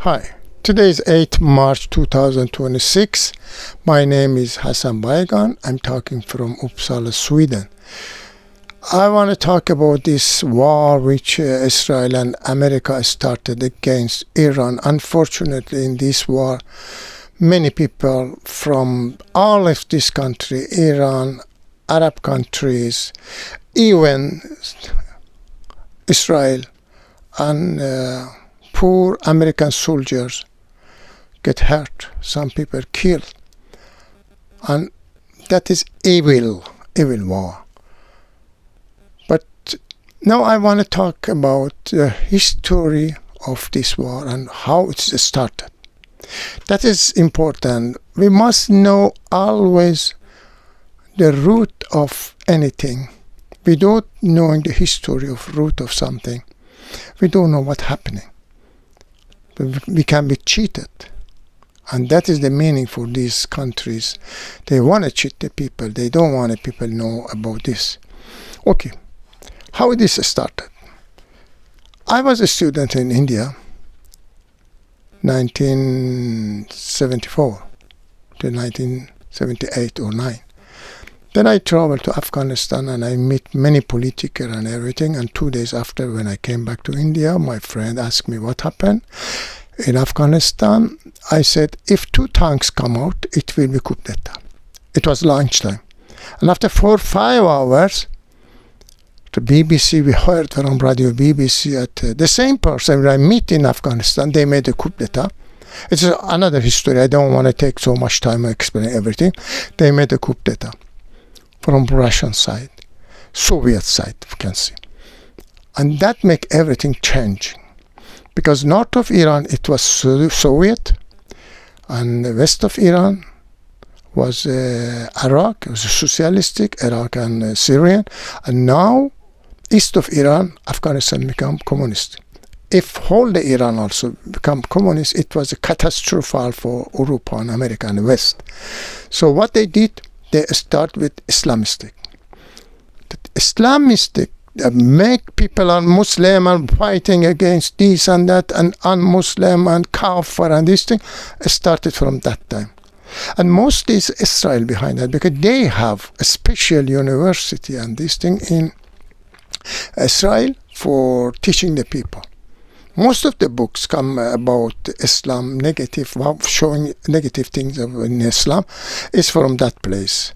Hi, today is 8 March 2026. My name is Hassan Baygan. I'm talking from Uppsala, Sweden. I want to talk about this war which Israel and America started against Iran. Unfortunately, in this war, many people from all of this country, Iran, Arab countries, even Israel, and poor American soldiers get hurt. Some people killed. And that is evil war. But now I want to talk about the history of this war and how it started. That is important. We must know always the root of anything. Without knowing the history of root of something, we don't know what's happening. We can be cheated. And that is the meaning for these countries. They want to cheat the people. They don't want the people know about this. Okay, how this started? I was a student in India, 1974 to 1978 or 9. Then I traveled to Afghanistan and I met many politicians and everything. And 2 days after, when I came back to India, my friend asked me what happened in Afghanistan. I said, if 2 tanks come out, it will be coup d'etat. It was lunchtime. And after 4 or 5 hours, the BBC, we heard from Radio BBC at the same person I meet in Afghanistan, they made a coup d'etat. It's another history. I don't want to take so much time to explain everything. They made a coup d'etat from Russian side, Soviet side, you can see. And that make everything change. Because north of Iran, it was Soviet, and the west of Iran was Iraq, it was socialistic, Iraq and Syrian. And now, east of Iran, Afghanistan become communist. If whole the Iran also become communist, it was a catastrophe for Europe and America and the West. So what they did, they start with Islamistic. The Islamistic make people un-Muslim and fighting against this and that and un-Muslim and kafir and this thing started from that time. And mostly is Israel behind that because they have a special university and this thing in Israel for teaching the people. Most of the books come about Islam, negative, showing negative things in Islam, is from that place.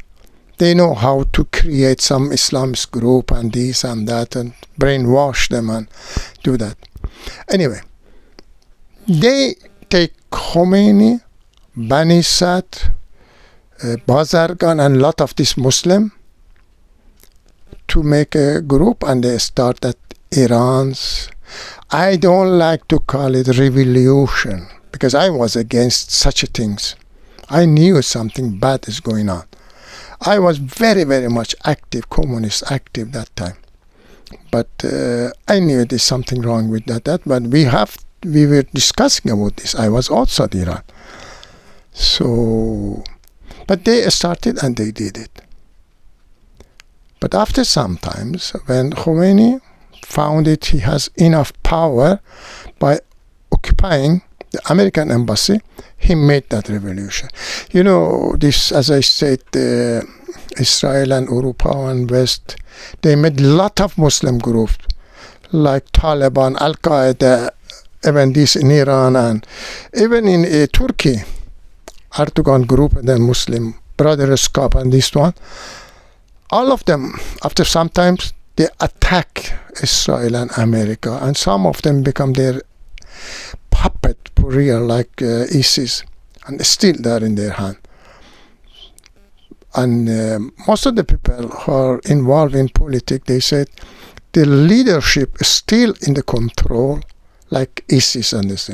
They know how to create some Islamist group and this and that and brainwash them and do that. Anyway, they take Khomeini, Bani Sad, Bazargan and a lot of these Muslim to make a group and they start at Iran's. I don't like to call it revolution because I was against such things. I knew something bad is going on. I was very, very much active, communist active that time. But I knew there's something wrong with that. But we were discussing about this. I was outside Iran. So, but they started and they did it. But after some times, when Khomeini found it, he has enough power by occupying the American embassy, he made that revolution. You know, this, as I said, Israel and Europe and West, they made a lot of Muslim groups like Taliban, Al-Qaeda, even this in Iran and even in Turkey, Erdogan group and then Muslim Brothers Cup and this one. All of them, after some time, they attack Israel and America, and some of them become their puppet for real, like ISIS, and still they're in their hand. And most of the people who are involved in politics, they said the leadership is still in the control, like ISIS and this,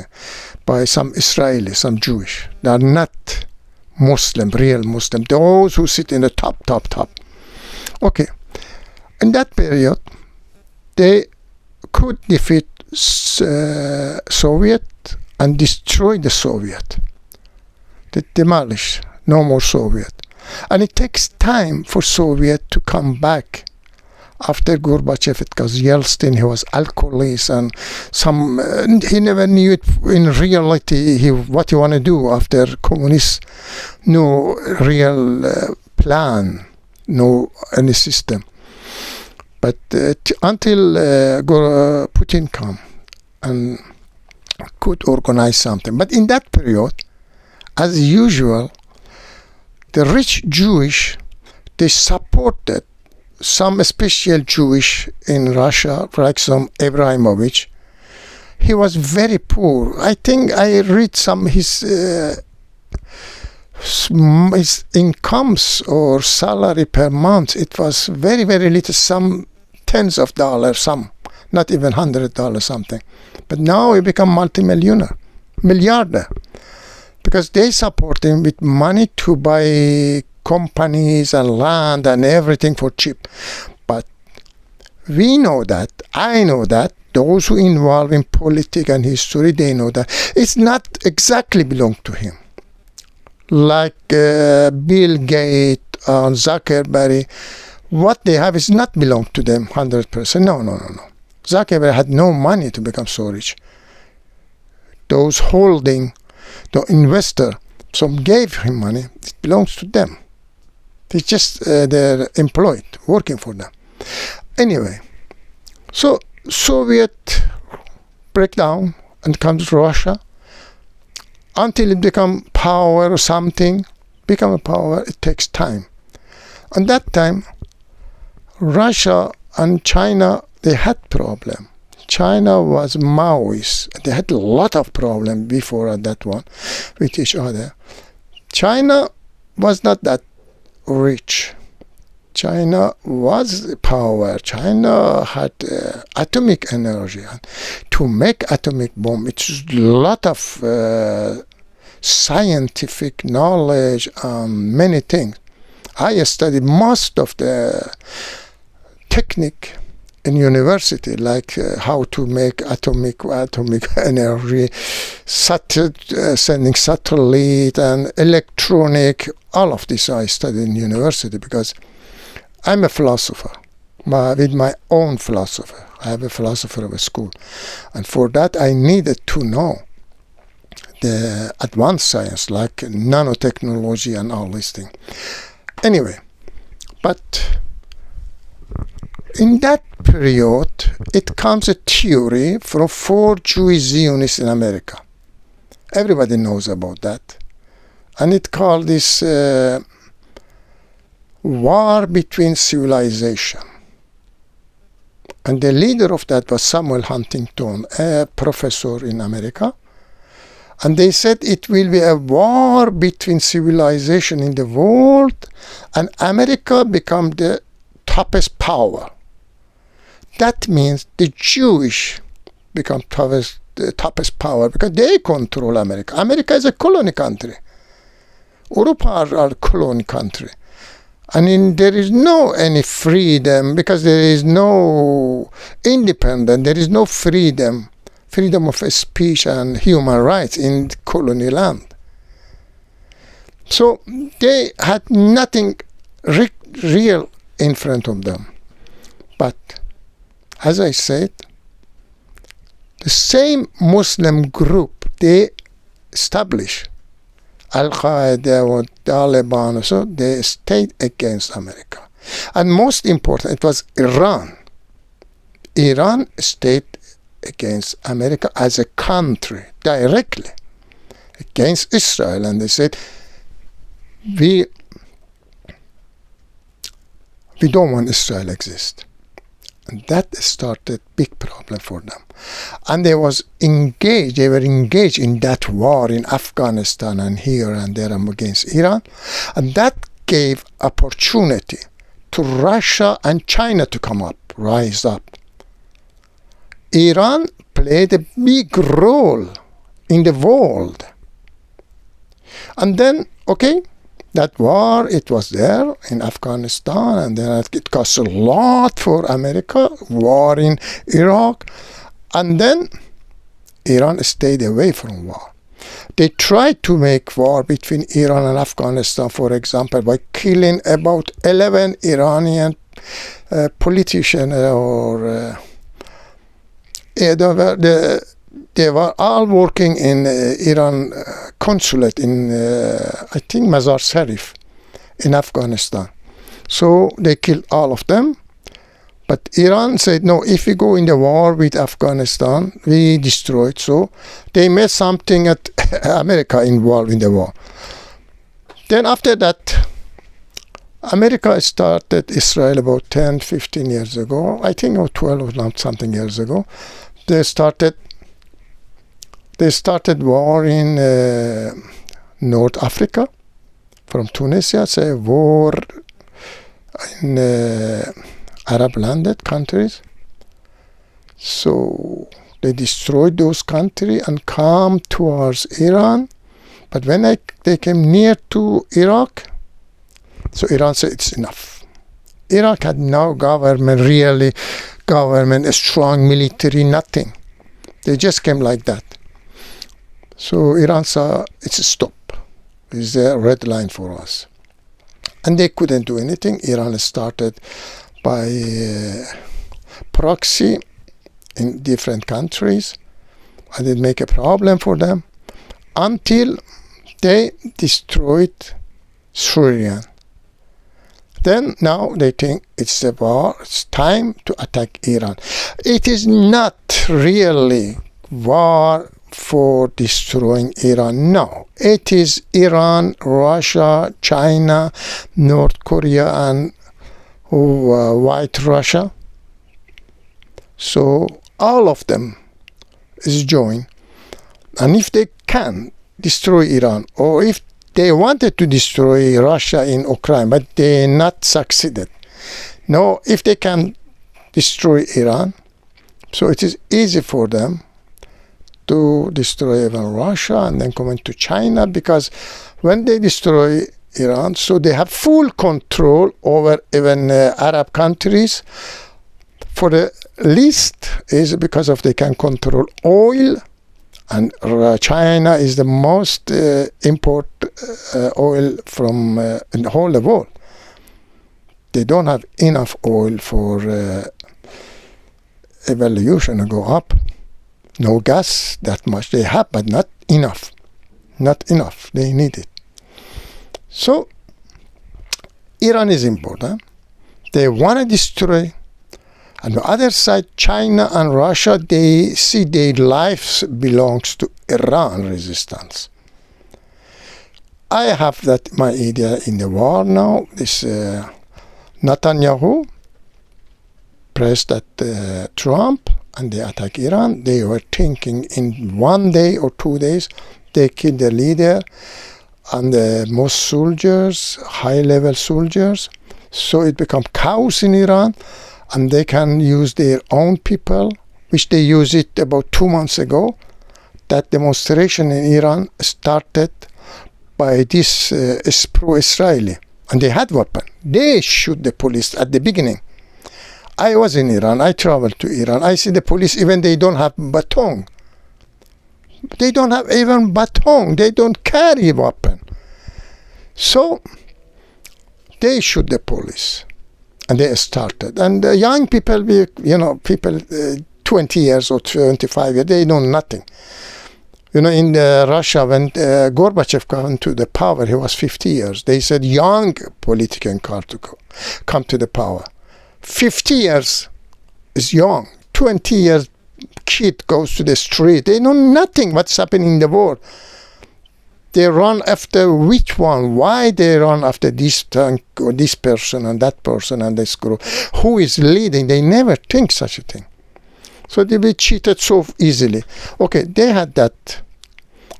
by some Israelis, some Jewish. They are not Muslim, real Muslim. Those who sit in the top. Okay. In that period, they could defeat Soviet and destroy the Soviet. They demolish, no more Soviet. And it takes time for Soviet to come back After Gorbachev, it was Yeltsin. He was alcoholist, and he never knew it in reality. What he want to do after communists? No real plan, no any system. But until Putin come and could organize something. But in that period, as usual, the rich Jewish, they supported some special Jewish in Russia, like some Abramovich. He was very poor. I think I read some his incomes or salary per month. It was very, very little, some tens of dollars, some not even $100 something. But now he become multimillionaire, milliardaire, because they support him with money to buy companies and land and everything for cheap. But we know that, I know that, those who involved in politics and history, they know that it's not exactly belong to him. Like Bill Gates and Zuckerberg, what they have is not belong to them 100%. No. Zuckerberg had no money to become so rich. Those holding, the investor, some gave him money, it belongs to them. It's just they're employed, working for them. Anyway, so Soviet breakdown and comes Russia. Until it become power or something, become a power, it takes time. And that time, Russia and China, they had problem. China was Maoist. They had a lot of problem before that one with each other. China was not that rich. China was power. China had atomic energy. To make atomic bomb, it's a lot of scientific knowledge on many things. I studied most of the technique in university, like how to make atomic energy, sending satellite and electronic. All of this I studied in university because I'm a philosopher, with my own philosopher. I have a philosopher of a school. And for that, I needed to know the advanced science, like nanotechnology and all these things. Anyway, but in that period, it comes a theory from 4 Jewish Zionists in America. Everybody knows about that. And it called this war between civilization. And the leader of that was Samuel Huntington, a professor in America. And they said it will be a war between civilization in the world, and America become the toughest power. That means the Jewish become the toughest power because they control America. America is a colony country. Europe are a colony country. And there is no any freedom because there is no independence, there is no freedom of speech and human rights in colony land. So they had nothing real in front of them. But as I said, the same Muslim group, they established Al-Qaeda or Taliban, so they stayed against America. And most important, it was Iran. Iran stayed against America as a country, directly, against Israel. And they said, we don't want Israel to exist. And that started big problem for them. And they were engaged in that war in Afghanistan and here and there against Iran. And that gave opportunity to Russia and China to come up, rise up. Iran played a big role in the world. And then, that war, it was there in Afghanistan, and then it cost a lot for America, war in Iraq, and then Iran stayed away from war. They tried to make war between Iran and Afghanistan, for example, by killing about 11 Iranian politicians or they were all working in Iran consulate in, I think, Mazar Sharif in Afghanistan. So they killed all of them. But Iran said, no, if we go in the war with Afghanistan, we destroy it. So they made something at America involved in the war. Then after that, America started Israel about 10, 15 years ago. I think or 12 or something years ago. They started war in North Africa, from Tunisia, say war in Arab landed countries. So they destroyed those countries and come towards Iran. But when they came near to Iraq, so Iran said it's enough. Iraq had no government, a strong military, nothing. They just came like that. So Iran saw it's a stop. It's a red line for us. And they couldn't do anything. Iran started by proxy in different countries, and it make a problem for them until they destroyed Syria. Then now they think it's a war, it's time to attack Iran. It is not really war for destroying Iran. No, it is Iran, Russia, China, North Korea, and White Russia. So all of them is joined. And if they can destroy Iran, or if they wanted to destroy Russia in Ukraine, but they not succeeded. No, if they can destroy Iran, so it is easy for them to destroy even Russia and then come into China, because when they destroy Iran, so they have full control over even Arab countries. For the least is because of they can control oil, and China is the most import oil from in the whole world. They don't have enough oil for evaluation to go up. No gas that much they have, but not enough. Not enough. They need it. So Iran is important. They want to destroy. On the other side, China and Russia, they see their lives belongs to Iran resistance. I have that my idea in the war now. This Netanyahu pressed at Trump and they attack Iran. They were thinking in 1 day or 2 days, they kill the leader and the most soldiers, high-level soldiers. So it become chaos in Iran. And they can use their own people, which they used it about 2 months ago. That demonstration in Iran started by this pro-Israeli. And they had weapons. They shoot the police at the beginning. I was in Iran. I traveled to Iran. I see the police, even they don't have baton. They don't have even baton. They don't carry weapon. So they shoot the police. And they started. And young people, people 20 years or 25 years, they know nothing. In Russia, when Gorbachev came to the power, he was 50 years. They said young politician come to the power. 50 years is young. 20 years kid goes to the street. They know nothing what's happening in the world. They run after which one? Why they run after this tank or this person and that person and this group? Who is leading? They never think such a thing. So they be cheated so easily. Okay, they had that.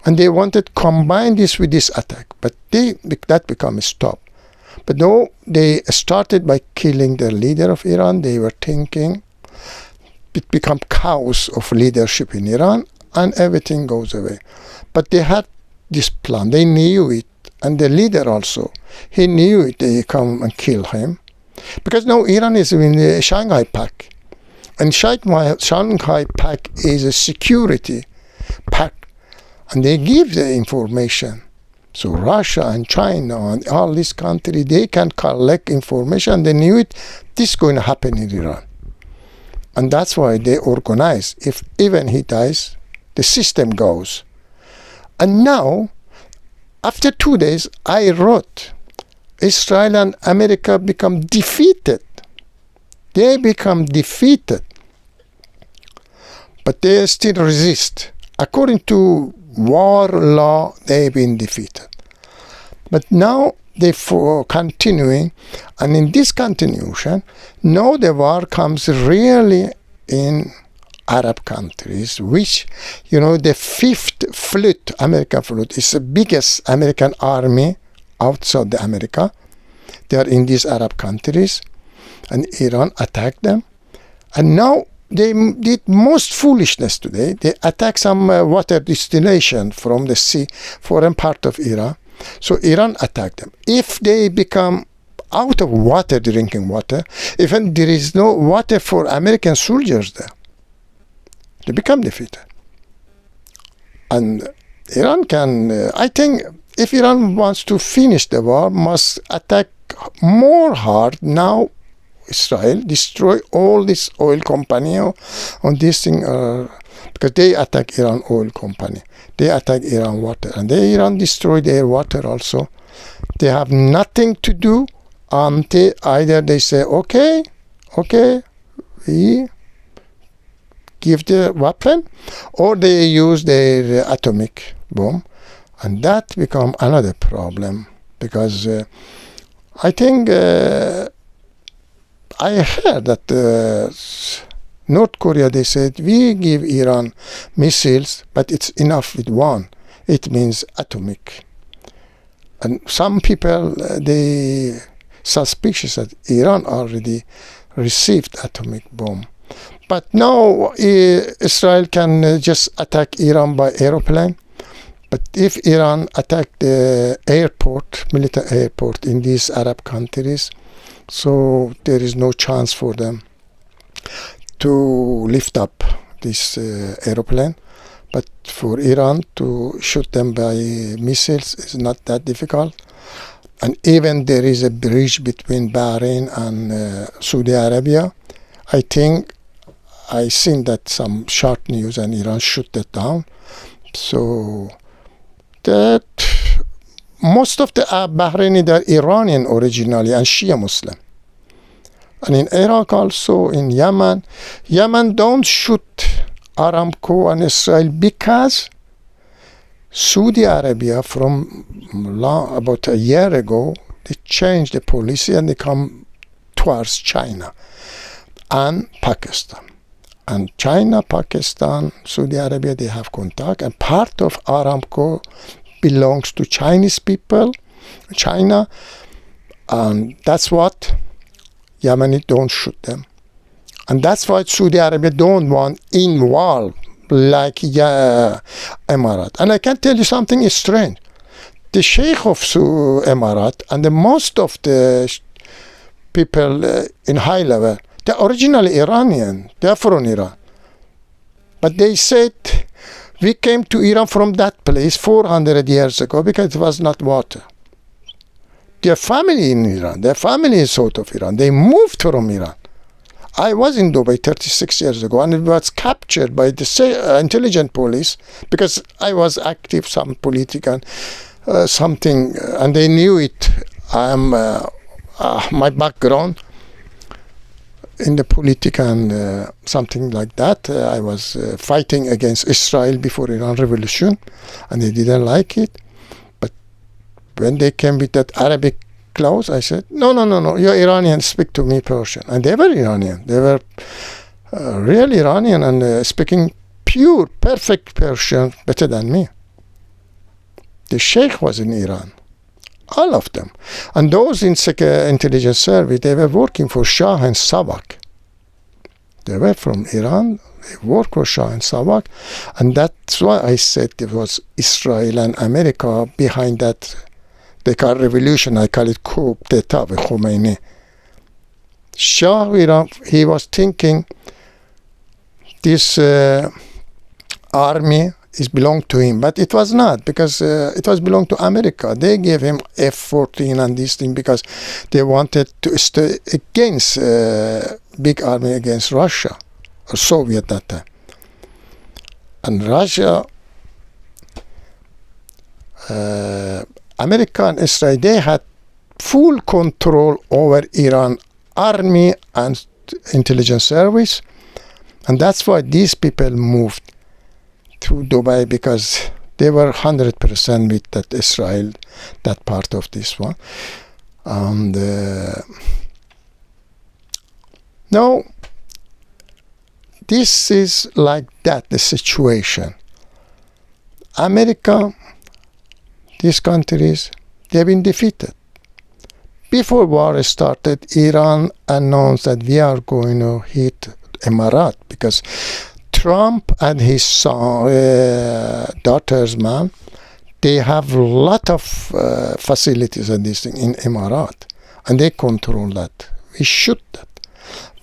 And they wanted to combine this with this attack. But that became a stop. But no, they started by killing the leader of Iran. They were thinking it become chaos of leadership in Iran and everything goes away. But they had this plan. They knew it. And the leader also. He knew it. They come and kill him. Because now Iran is in the Shanghai Pact. And Shanghai Pact is a security pact. And they give the information. So Russia and China and all these countries, they can collect information. They knew it. This is going to happen in Iran. And that's why they organize. If even he dies, the system goes. And now, after 2 days, I wrote, Israel and America become defeated. They become defeated. But they still resist. According to war law, they've been defeated. But now they're continuing, and in this continuation, now the war comes really in Arab countries, which, the 5th fleet, American fleet, is the biggest American army outside America. They are in these Arab countries, and Iran attacked them. And now they did most foolishness today. They attacked some water distillation from the sea, foreign part of Iran. So Iran attacked them. If they become out of water, drinking water, even there is no water for American soldiers there, they become defeated. And Iran can, I think, if Iran wants to finish the war, must attack more hard now. Israel destroy all this oil company on this thing, because they attack Iran oil company. They attack Iran water, and Iran destroy their water also. They have nothing to do until either they say, okay, we give the weapon, or they use their atomic bomb, and that become another problem, because I think I heard that North Korea, they said, we give Iran missiles, but it's enough with one. It means atomic. And some people, they suspicious that Iran already received atomic bomb. But now Israel can just attack Iran by airplane. But if Iran attack the airport, military airport in these Arab countries, so there is no chance for them to lift up this airplane. But for Iran to shoot them by missiles is not that difficult. And even there is a bridge between Bahrain and Saudi Arabia. I think I seen that some short news and Iran shoot that down. So that most of the Bahraini, they're Iranian originally and Shia Muslim. And in Iraq also, in Yemen don't shoot Aramco and Israel because Saudi Arabia from about a year ago, they changed the policy and they come towards China and Pakistan. And China, Pakistan, Saudi Arabia, they have contact, and part of Aramco belongs to Chinese people, China, and that's what Yemeni don't shoot them. And that's why Saudi Arabia don't want involved like Emirat. And I can tell you something strange. The Sheikh of Emirat and the most of the people in high level, they're originally Iranian. They're from Iran. But they said, we came to Iran from that place 400 years ago because it was not water. Their family in Iran, their family is south of Iran. They moved from Iran. I was in Dubai 36 years ago, and it was captured by the intelligence police because I was active, some political, something, and they knew it. My background in the political and something like that. I was fighting against Israel before Iran revolution, and they didn't like it. But when they came with that Arabic clause, I said, no, you're Iranian, speak to me Persian. And they were Iranian. They were real Iranian and speaking pure, perfect Persian, better than me. The Sheikh was in Iran. All of them. And those in intelligence service, they were working for Shah and Savak. They were from Iran. They worked for Shah and Savak. And that's why I said there was Israel and America behind that. They call revolution, I call it coup d'etat with Khomeini. Shah Iran, he was thinking this army is belonged to him, but it was not, because it was belonged to America. They gave him F-14 and these things because they wanted to stay against big army against Russia or Soviet that time. And Russia, America and Israel, they had full control over Iran army and intelligence service, and that's why these people moved to Dubai, because they were 100% with that Israel, that part of this one. And now, this is like that, the situation. America, these countries, they've been defeated. Before war started, Iran announced that we are going to hit Emirat, because Trump and his son, daughters, man, they have a lot of facilities and this thing in Emirat, and they control that. We shoot that.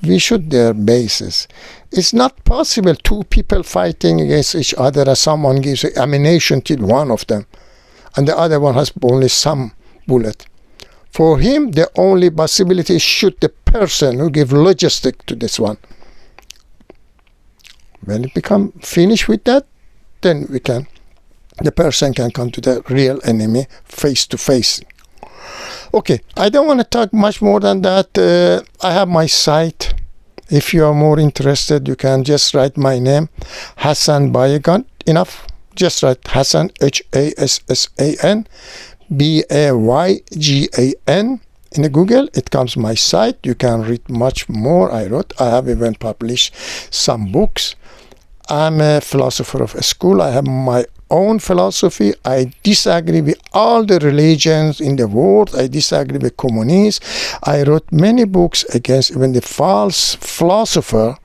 We shoot their bases. It's not possible two people fighting against each other and someone gives ammunition to one of them, and the other one has only some bullet. For him, the only possibility is shoot the person who gives logistic to this one. When it become finished with that, then the person can come to the real enemy face to face. Okay, I don't want to talk much more than that. I have my site. If you are more interested, you can just write my name, Hassan Baygan. Enough. Just write Hassan, Hassan, Baygan. In the Google, it comes my site. You can read much more I wrote. I have even published some books. I'm a philosopher of a school. I have my own philosophy. I disagree with all the religions in the world. I disagree with communists. I wrote many books against even the false philosopher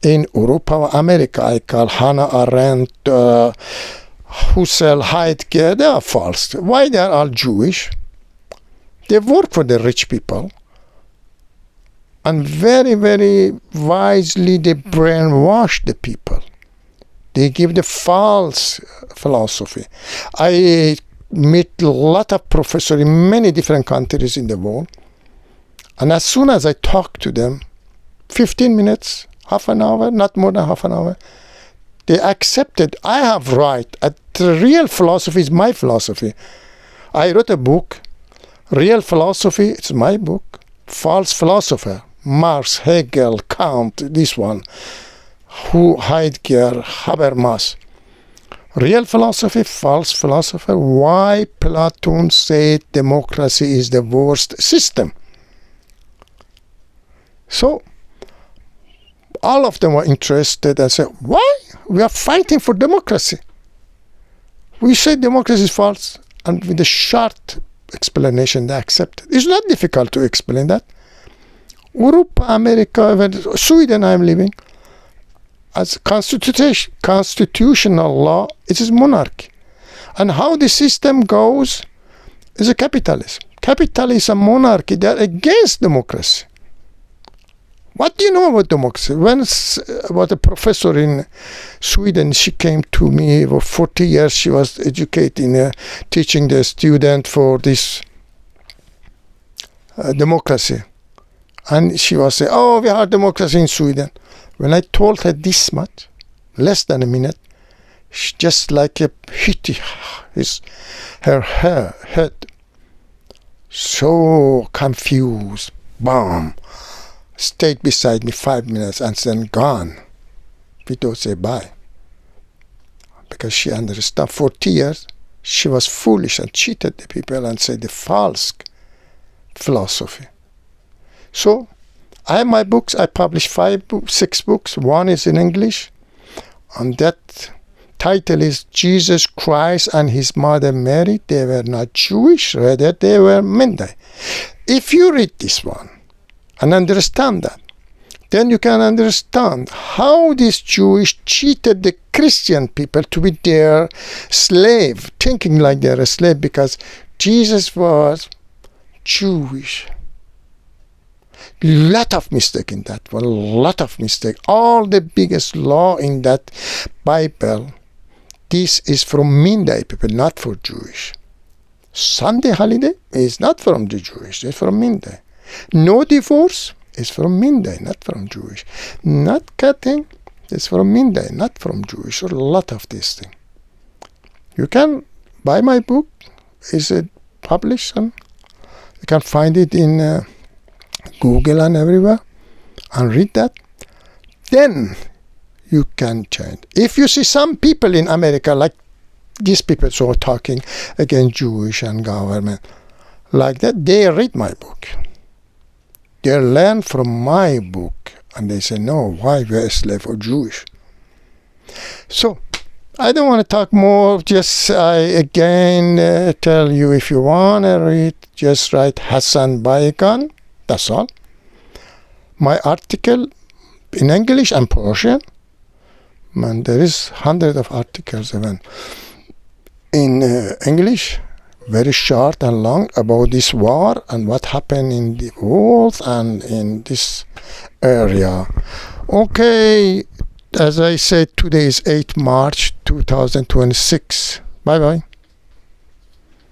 in Europe or America. I call Hannah Arendt, Husserl, Heidegger. They are false. Why they are all Jewish? They work for the rich people. And very, very wisely, they brainwash the people. They give the false philosophy. I meet a lot of professors in many different countries in the world. And as soon as I talk to them, 15 minutes, half an hour, not more than half an hour, they accepted I have right. The real philosophy is my philosophy. I wrote a book, Real Philosophy, it's my book. False Philosopher, Marx, Hegel, Kant, this one, Heidegger, Habermas. Real philosophy, false philosopher, why Plato said democracy is the worst system. So, all of them were interested and said, why? We are fighting for democracy. We say democracy is false, and with a short explanation they accepted. It's not difficult to explain that. Europe, America, even Sweden I'm living, as constitutional law, it is monarchy. And how the system goes is a capitalism. Capitalism, monarchy, they are against democracy. What do you know about democracy? When was a professor in Sweden, she came to me for 40 years. She was educating, teaching the student for this democracy. And she was saying, oh, we have democracy in Sweden. When I told her this much, less than a minute, she just like a hit her head. So confused. Boom. Stayed beside me 5 minutes and then gone. We don't say bye. Because she understood 40 years, she was foolish and cheated the people and said the false philosophy. So, I have my books. I published 6 books. One is in English. And that title is Jesus Christ and His Mother Mary. They were not Jewish, rather they were Mennonite. If you read this one and understand that, then you can understand how these Jewish cheated the Christian people to be their slave, thinking like they're a slave because Jesus was Jewish. Lot of mistake in that one, lot of mistake. All the biggest law in that Bible, this is from Minday people, not for Jewish. Sunday holiday is not from the Jewish, it's from Minday. No divorce is from Minday, not from Jewish. Not cutting is from Minday, not from Jewish, or a lot of these things. You can buy my book. Is it published? And you can find it in Google and everywhere, and read that. Then you can change. If you see some people in America, like these people so talking against Jewish and government, like that, they read my book. They learn from my book, and they say, no, why we are a slave for Jewish? So, I don't want to talk more. Just I again tell you, if you want to read, just write Hassan Baykan. That's all. My article in English and Persian. Man, there is hundreds of articles even in English, very short and long, about this war and what happened in the world and in this area. Okay, as I said, today is 8 March 2026. Bye-bye.